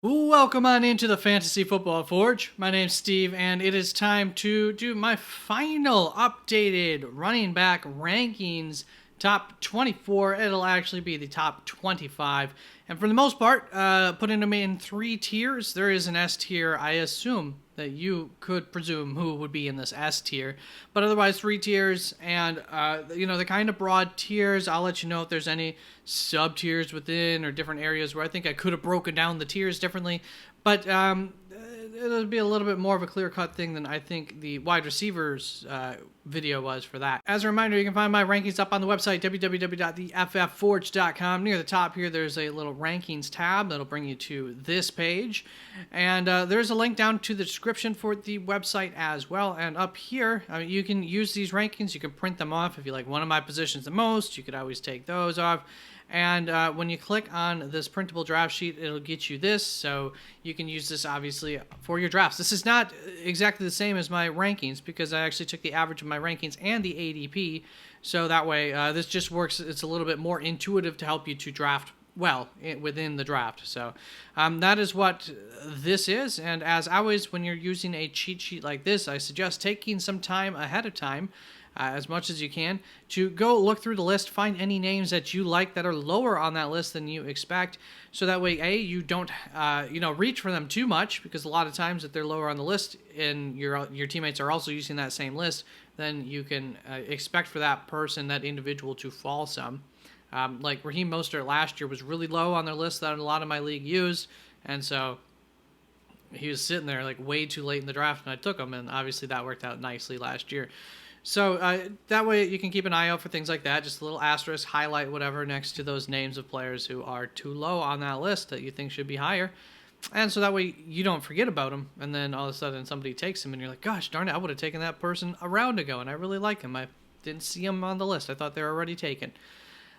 Welcome on into the Fantasy Football Forge. My name's Steve, and it is time to do my final updated running back rankings. Top 24. It'll actually be the top 25. And for the most part, putting them in three tiers. There is an S tier, I assume, that you could presume who would be in this S tier. But otherwise, three tiers, and the kind of broad tiers. I'll let you know if there's any sub tiers within or different areas where I think I could have broken down the tiers differently. But it'll be a little bit more of a clear-cut thing than I think the wide receivers video was for that. As a reminder, you can find my rankings up on the website, www.theFFForge.com. Near the top here, there's a little rankings tab that'll bring you to this page. And there's a link down to the description for the website as well. And up here, you can use these rankings. You can print them off. If you like one of my positions the most, you could always take those off. And when you click on this printable draft sheet, it'll get you this, so you can use this obviously for your drafts. This is not exactly the same as my rankings because I actually took the average of my rankings and the ADP, so that way this just works. It's a little bit more intuitive to help you to draft well within the draft. So that is what this is, and as always, when you're using a cheat sheet like this, I suggest taking some time ahead of time, as much as you can, to go look through the list, find any names that you like that are lower on that list than you expect, so that way, you don't reach for them too much, because a lot of times if they're lower on the list and your teammates are also using that same list, then you can expect for that person, that individual, to fall some. Like Raheem Mostert last year was really low on their list that a lot of my league used, and so he was sitting there like way too late in the draft, and I took him, and obviously that worked out nicely last year. So that way you can keep an eye out for things like that, just a little asterisk, highlight whatever next to those names of players who are too low on that list that you think should be higher. And so that way you don't forget about them, and then all of a sudden somebody takes him and you're like, gosh darn it, I would have taken that person a round ago and I really like him. I didn't see him on the list. I thought they were already taken.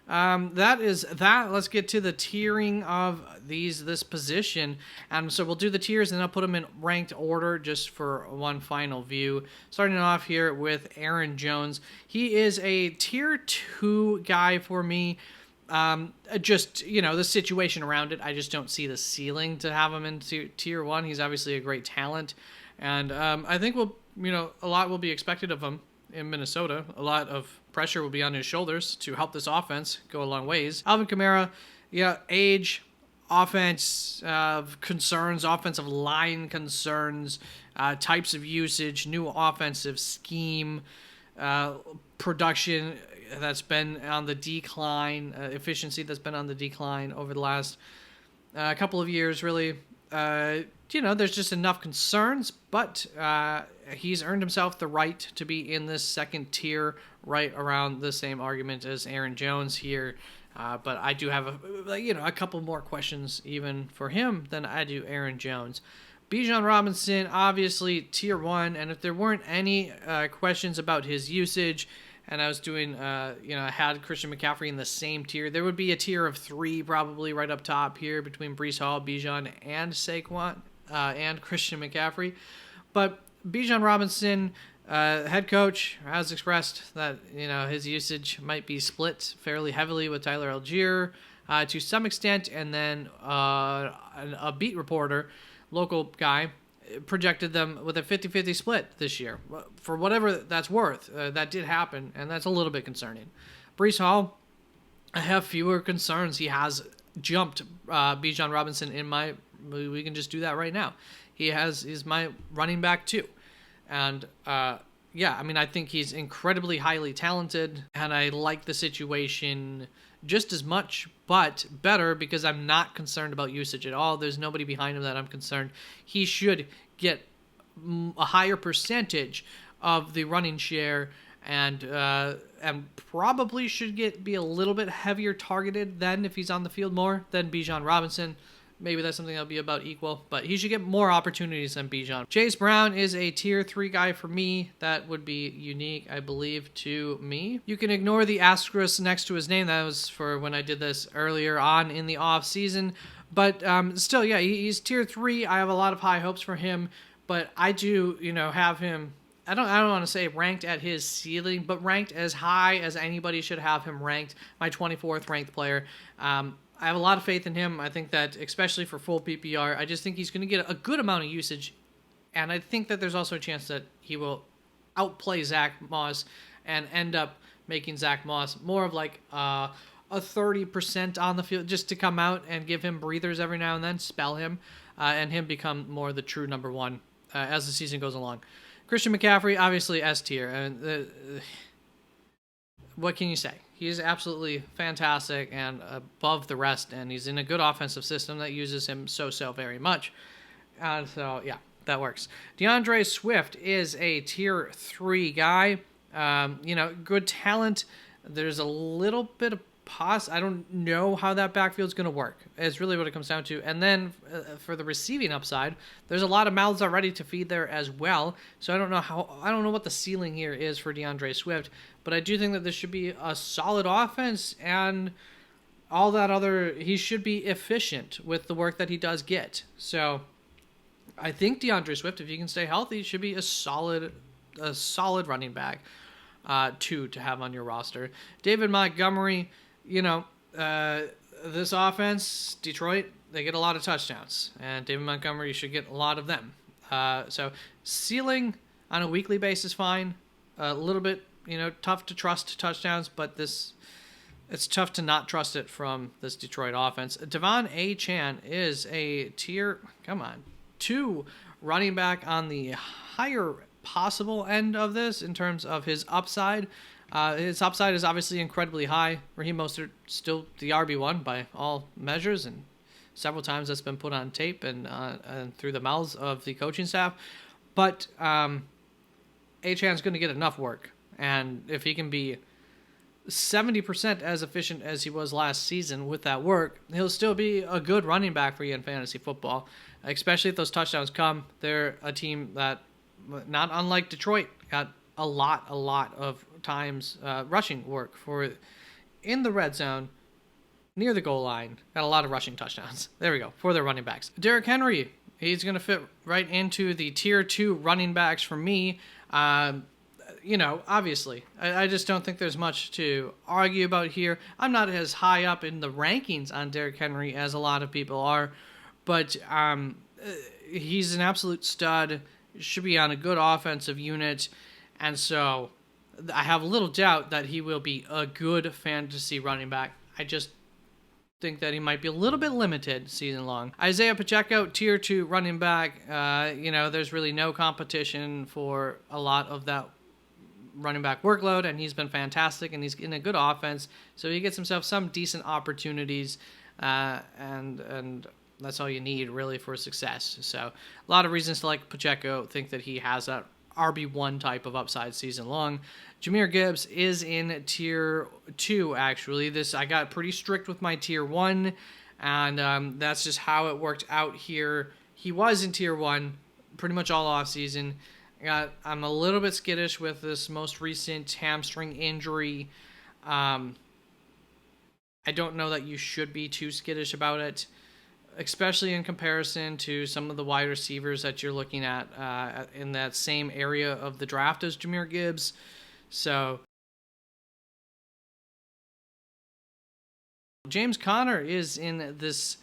That is that. Let's get to the tiering of this position. And so we'll do the tiers and I'll put them in ranked order just for one final view. Starting off here with Aaron Jones. He is a tier 2 guy for me. Just, the situation around it, I just don't see the ceiling to have him into tier 1. He's obviously a great talent. And I think a lot will be expected of him in Minnesota. A lot of pressure will be on his shoulders to help this offense go a long ways. Alvin Kamara, age, offense concerns, offensive line concerns, types of usage, new offensive scheme, production that's been on the decline, efficiency that's been on the decline over the last couple of years, really. There's just enough concerns, but he's earned himself the right to be in this second tier, right around the same argument as Aaron Jones here. But I do have a couple more questions even for him than I do Aaron Jones. Bijan Robinson, obviously tier 1, and if there weren't any questions about his usage, and I was doing, I had Christian McCaffrey in the same tier, there would be a tier of 3 probably right up top here between Breece Hall, Bijan, and Saquon, and Christian McCaffrey. But Bijan Robinson, head coach, has expressed that, his usage might be split fairly heavily with Tyler Algier to some extent, and then a beat reporter, local guy, projected them with a 50-50 split this year. For whatever that's worth, that did happen, and that's a little bit concerning. Breece Hall, I have fewer concerns. He has jumped Bijan Robinson in my... We can just do that right now. He's my running back too. And I think he's incredibly highly talented, and I like the situation just as much, but better, because I'm not concerned about usage at all. There's nobody behind him that I'm concerned. He should get a higher percentage of the running share, and probably should be a little bit heavier targeted than if he's on the field more than Bijan Robinson. Maybe that's something that'll be about equal, but he should get more opportunities than Bijan. Chase Brown is a tier 3 guy for me. That would be unique, I believe, to me. You can ignore the asterisk next to his name. That was for when I did this earlier on in the off season. But still, he's tier 3. I have a lot of high hopes for him, but I do, have him... I don't want to say ranked at his ceiling, but ranked as high as anybody should have him ranked. My 24th ranked player. I have a lot of faith in him. I think that, especially for full PPR, I just think he's going to get a good amount of usage. And I think that there's also a chance that he will outplay Zach Moss and end up making Zach Moss more of like a 30% on the field, just to come out and give him breathers every now and then, spell him, and him become more the true number one as the season goes along. Christian McCaffrey, obviously S tier. And what can you say? He is absolutely fantastic and above the rest, and he's in a good offensive system that uses him so very much. So, yeah, that works. DeAndre Swift is a tier 3 guy. Good talent. There's a little bit of I don't know how that backfield's going to work. It's really what it comes down to. And then for the receiving upside, there's a lot of mouths already to feed there as well. So I don't know what the ceiling here is for DeAndre Swift, but I do think that this should be a solid offense, and all that other, he should be efficient with the work that he does get. So I think DeAndre Swift, if he can stay healthy, should be a solid running back 2 to have on your roster. David Montgomery, this offense, Detroit, they get a lot of touchdowns, and David Montgomery should get a lot of them. So ceiling on a weekly basis, fine. A little bit, tough to trust touchdowns, but it's tough to not trust it from this Detroit offense. Devon Achane is a tier, 2 running back on the higher possible end of this in terms of his upside. His upside is obviously incredibly high. Raheem Mostert still the RB1 by all measures, and several times that's been put on tape and through the mouths of the coaching staff. But Achane's going to get enough work, and if he can be 70% as efficient as he was last season with that work, he'll still be a good running back for you in fantasy football, especially if those touchdowns come. They're a team that, not unlike Detroit, got a lot of times rushing work in the red zone, near the goal line. Got a lot of rushing touchdowns. There we go, for their running backs. Derrick Henry, he's going to fit right into the tier 2 running backs for me. Obviously, I just don't think there's much to argue about here. I'm not as high up in the rankings on Derrick Henry as a lot of people are, but he's an absolute stud. Should be on a good offensive unit, and so I have little doubt that he will be a good fantasy running back. I just think that he might be a little bit limited season long. Isaiah Pacheco, tier 2 running back. There's really no competition for a lot of that running back workload, and he's been fantastic, and he's in a good offense, so he gets himself some decent opportunities, and that's all you need, really, for success. So a lot of reasons to like Pacheco, think that he has that RB1 type of upside season long. Jahmyr Gibbs is in tier 2, actually. I got pretty strict with my tier 1, and that's just how it worked out here. He was in tier 1 pretty much all off season. I'm a little bit skittish with this most recent hamstring injury. I don't know that you should be too skittish about it, especially in comparison to some of the wide receivers that you're looking at in that same area of the draft as Jahmyr Gibbs. So James Conner is in this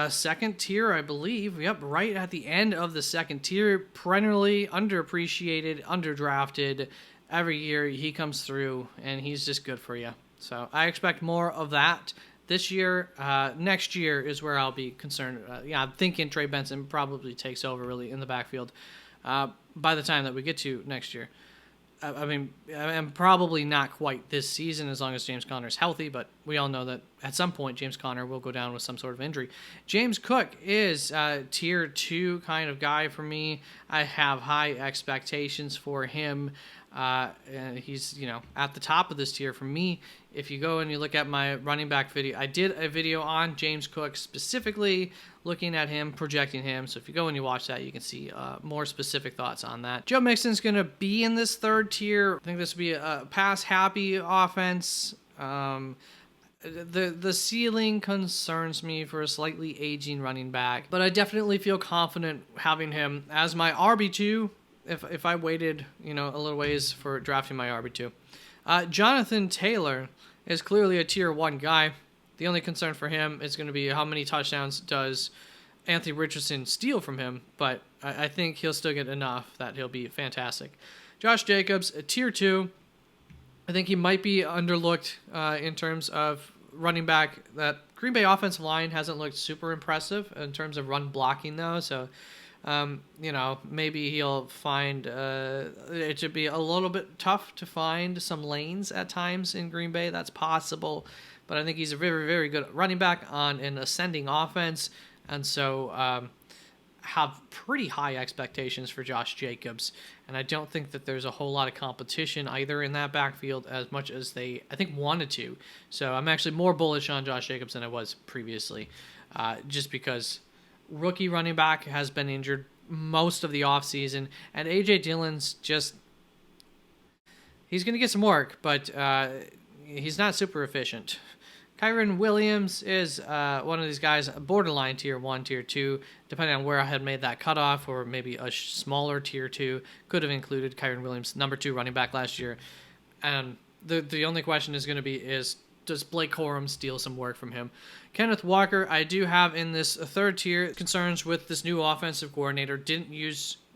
second tier, I believe. Yep, right at the end of the second tier. Perennially underappreciated, underdrafted. Every year he comes through, and he's just good for you. So I expect more of that this year. Next year is where I'll be concerned. I'm thinking Trey Benson probably takes over really in the backfield by the time that we get to next year. I'm probably not quite this season as long as James Conner is healthy, but we all know that at some point James Conner will go down with some sort of injury. James Cook is a tier 2 kind of guy for me. I have high expectations for him. And he's, at the top of this tier for me. If you go and you look at my running back video, I did a video on James Cook specifically looking at him, projecting him. So if you go and you watch that, you can see more specific thoughts on that. Joe Mixon's going to be in this third tier. I think this will be a pass-happy offense. The ceiling concerns me for a slightly aging running back, but I definitely feel confident having him as my RB2 if I waited, a little ways for drafting my RB2. Jonathan Taylor is clearly a tier 1 guy. The only concern for him is going to be how many touchdowns does Anthony Richardson steal from him, but I think he'll still get enough that he'll be fantastic. Josh Jacobs, a tier 2. I think he might be underlooked in terms of running back. That Green Bay offensive line hasn't looked super impressive in terms of run blocking, though. So, maybe he'll find it should be a little bit tough to find some lanes at times in Green Bay. That's possible. But I think he's a very, very good running back on an ascending offense. And so have pretty high expectations for Josh Jacobs, and I don't think that there's a whole lot of competition either in that backfield as much as they, I think, wanted to. So I'm actually more bullish on Josh Jacobs than I was previously, just because rookie running back has been injured most of the offseason, and A.J. Dillon's just, he's going to get some work, but he's not super efficient. Kyren Williams is one of these guys, borderline tier 1, tier 2, depending on where I had made that cutoff, or maybe a smaller tier 2. Could have included Kyren Williams, number 2 running back last year. And the only question is going to be, does Blake Corum steal some work from him? Kenneth Walker, I do have in this third tier concerns with this new offensive coordinator. Didn't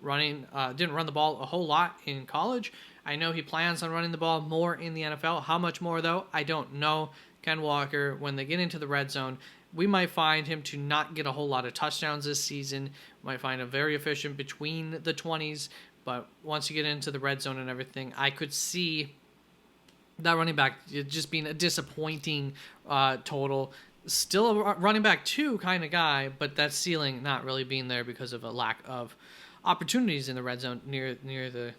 run the ball a whole lot in college. I know he plans on running the ball more in the NFL. How much more, though? I don't know. Ken Walker, when they get into the red zone, we might find him to not get a whole lot of touchdowns this season. We might find him very efficient between the 20s, but once you get into the red zone and everything, I could see that running back just being a disappointing total. Still a running back 2 kind of guy, but that ceiling not really being there because of a lack of opportunities in the red zone near the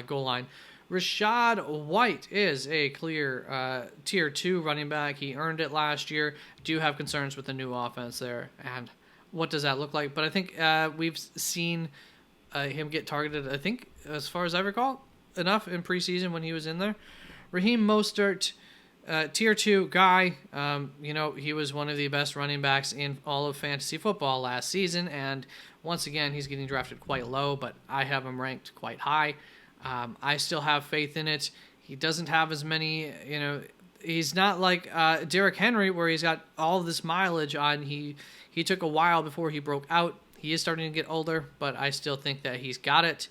goal line. Rachaad White is a clear tier 2 running back. He earned it last year. Do have concerns with the new offense there, and what does that look like? But I think we've seen him get targeted, I think, as far as I recall, enough in preseason when he was in there. Raheem Mostert, tier 2 guy. He was one of the best running backs in all of fantasy football last season, and once again, he's getting drafted quite low, but I have him ranked quite high. I still have faith in it. He doesn't have as many, he's not like Derrick Henry where he's got all this mileage on. He took a while before he broke out. He is starting to get older, but I still think that he's got it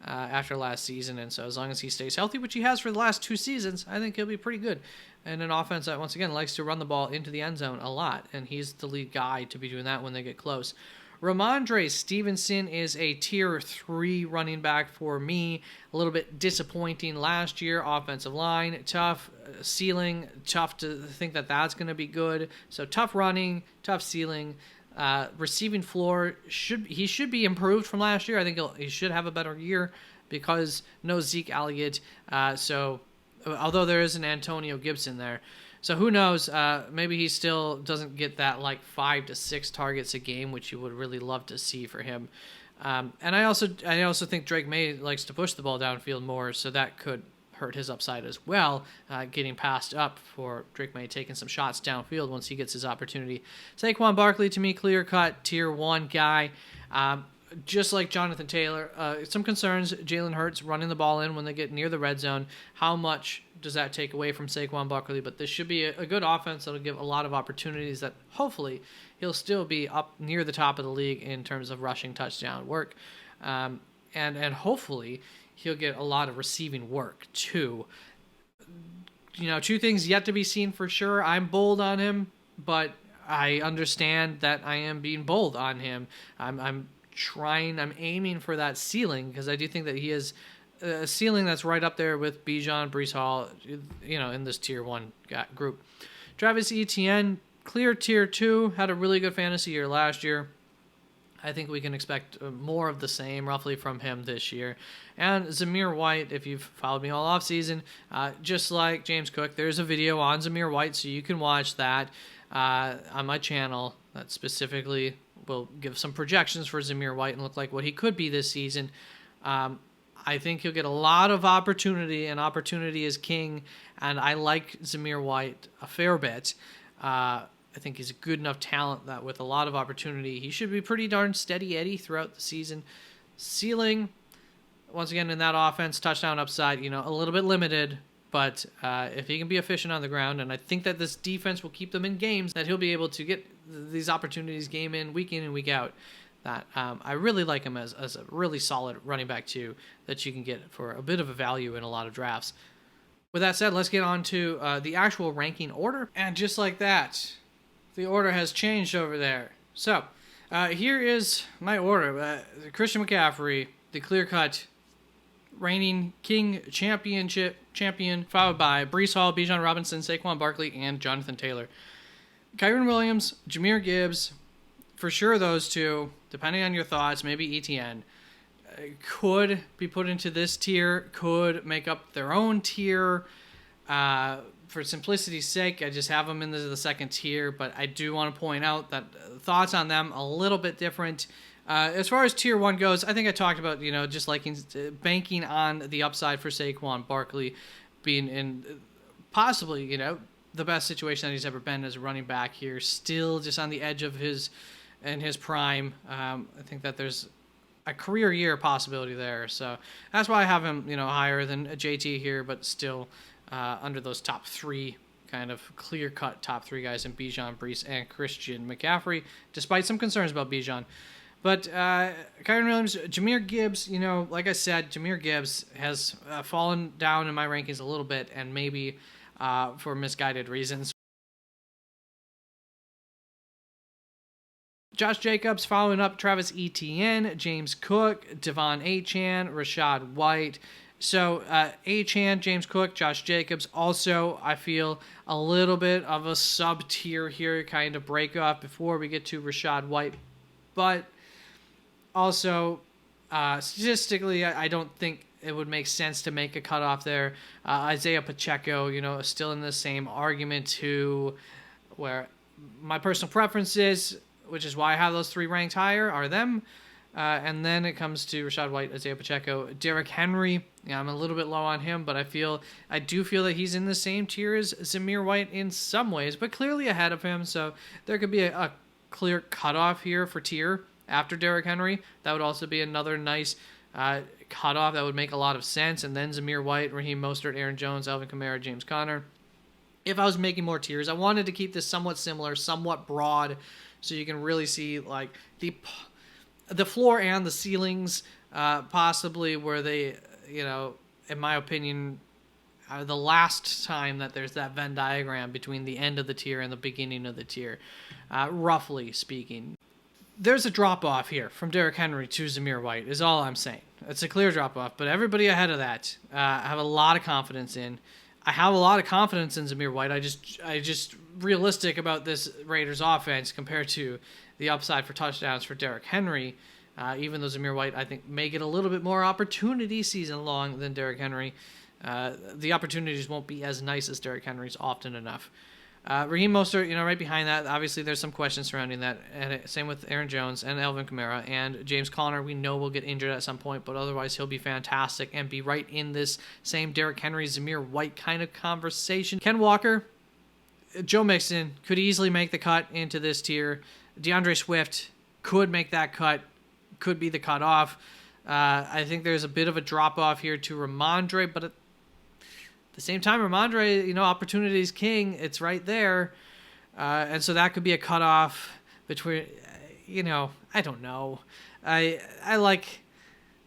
after last season. And so as long as he stays healthy, which he has for the last 2 seasons, I think he'll be pretty good. And an offense that, once again, likes to run the ball into the end zone a lot. And he's the lead guy to be doing that when they get close. Ramondre Stevenson is a tier 3 running back for me. A little bit disappointing last year. Offensive line, tough. Ceiling, tough to think that that's going to be good. So tough running, tough ceiling. Receiving floor, he should be improved from last year. I think he should have a better year because no Zeke Elliott. So although there is an Antonio Gibson there. So who knows? Maybe he still doesn't get that 5 to 6 targets a game, which you would really love to see for him. And I also think Drake May likes to push the ball downfield more, so that could hurt his upside as well. Getting passed up for Drake May taking some shots downfield once he gets his opportunity. Saquon Barkley, to me, clear cut tier 1 guy. Just like Jonathan Taylor, some concerns. Jalen Hurts running the ball in when they get near the red zone. How much does that take away from Saquon Barkley? But this should be a good offense that'll give a lot of opportunities that hopefully he'll still be up near the top of the league in terms of rushing touchdown work. And hopefully he'll get a lot of receiving work too. 2 things yet to be seen for sure. I'm bold on him, but I understand that I am being bold on him. I'm aiming for that ceiling because I do think that he is a ceiling that's right up there with Bijan, Breece Hall, in this tier 1 group. Travis Etienne, clear tier 2, had a really good fantasy year last year. I think we can expect more of the same roughly from him this year. And Zamir White, if you've followed me all offseason, just like James Cook, there's a video on Zamir White, so you can watch that on my channel that specifically will give some projections for Zamir White and look like what he could be this season. I think he'll get a lot of opportunity, and opportunity is king, and I like Zamir White a fair bit. I think he's a good enough talent that with a lot of opportunity, he should be pretty darn steady Eddie throughout the season. Ceiling, once again, in that offense, touchdown upside, a little bit limited, But if he can be efficient on the ground, and I think that this defense will keep them in games, that he'll be able to get these opportunities game in and week out. That I really like him as a really solid running back too, that you can get for a bit of a value in a lot of drafts. With that said, let's get on to the actual ranking order. And just like that, the order has changed over there. So here is my order. Christian McCaffrey, the clear-cut reigning King champion, followed by Breece Hall, Bijan Robinson, Saquon Barkley, and Jonathan Taylor. Kyren Williams, Jahmyr Gibbs, for sure those two, depending on your thoughts, maybe ETN, could be put into this tier, could make up their own tier. For simplicity's sake, I just have them in the second tier, but I do want to point out that thoughts on them a little bit different. As far as tier 1 goes, I think I talked about, just liking banking on the upside for Saquon Barkley being in possibly, the best situation that he's ever been as a running back here, still just on the edge of his prime. I think that there's a career year possibility there. So that's why I have him, higher than a JT here, but still under those top 3 kind of clear-cut top 3 guys in Bijan, Breece, and Christian McCaffrey, despite some concerns about Bijan. But Kyren Williams, Jahmyr Gibbs, like I said, Jahmyr Gibbs has fallen down in my rankings a little bit, and maybe for misguided reasons. Josh Jacobs following up Travis Etienne, James Cook, Devon Achane, Rachaad White. So Achane, James Cook, Josh Jacobs, also I feel a little bit of a sub-tier here, kind of break off before we get to Rachaad White. But also, statistically, I don't think it would make sense to make a cutoff there. Isaiah Pacheco, still in the same argument too, where my personal preference is, which is why I have those 3 ranked higher, are them. And then it comes to Rachaad White, Isaiah Pacheco, Derrick Henry. I'm a little bit low on him, but I do feel that he's in the same tier as Zamir White in some ways, but clearly ahead of him. So there could be a clear cutoff here for tier after Derrick Henry. That would also be another nice cutoff that would make a lot of sense. And then Zamir White, Raheem Mostert, Aaron Jones, Alvin Kamara, James Conner. If I was making more tiers, I wanted to keep this somewhat similar, somewhat broad, so you can really see like the floor and the ceilings, possibly where they, in my opinion, are the last time that there's that Venn diagram between the end of the tier and the beginning of the tier, roughly speaking. There's a drop-off here from Derrick Henry to Zamir White, is all I'm saying. It's a clear drop-off, but everybody ahead of that, I have a lot of confidence in. I have a lot of confidence in Zamir White. I just realistic about this Raiders offense compared to the upside for touchdowns for Derrick Henry. Even though Zamir White, I think, may get a little bit more opportunity season long than Derrick Henry. The opportunities won't be as nice as Derrick Henry's often enough. Raheem Mostert, right behind that, obviously there's some questions surrounding that. And same with Aaron Jones and Alvin Kamara. And James Conner, we know will get injured at some point, but otherwise he'll be fantastic and be right in this same Derrick Henry, Zamir White kind of conversation. Ken Walker, Joe Mixon could easily make the cut into this tier. DeAndre Swift could make that cut, could be the cutoff. I think there's a bit of a drop-off here to Ramondre, but at the same time, Ramondre, opportunity's king. It's right there. And so that could be a cutoff between, I don't know. I like,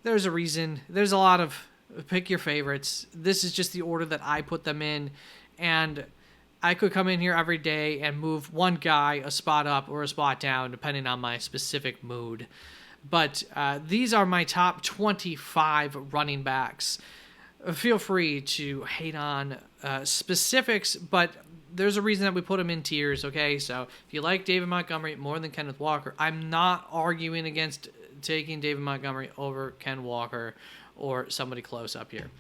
there's a reason. There's a lot of pick your favorites. This is just the order that I put them in. And I could come in here every day and move one guy a spot up or a spot down, depending on my specific mood. But these are my top 25 running backs. Feel free to hate on specifics, but there's a reason that we put them in tiers, okay? So if you like David Montgomery more than Kenneth Walker, I'm not arguing against taking David Montgomery over Ken Walker or somebody close up here.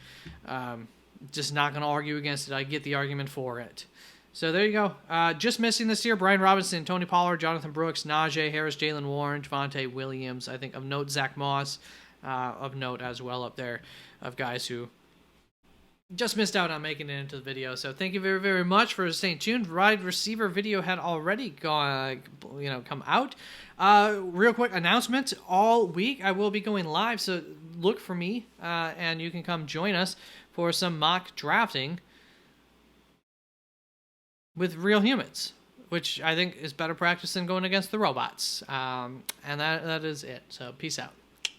Just not going to argue against it. I get the argument for it. So there you go. Just missing this year, Brian Robinson, Tony Pollard, Jonathan Brooks, Najee Harris, Jalen Warren, Javonte Williams. I think of note, Zach Moss, of note as well up there, of guys who just missed out on making it into the video. So thank you very, very much for staying tuned. Wide receiver video had already come out. Real quick announcement. All week I will be going live, so look for me, and you can come join us for some mock drafting. with real humans, which I think is better practice than going against the robots. And that is it. So peace out.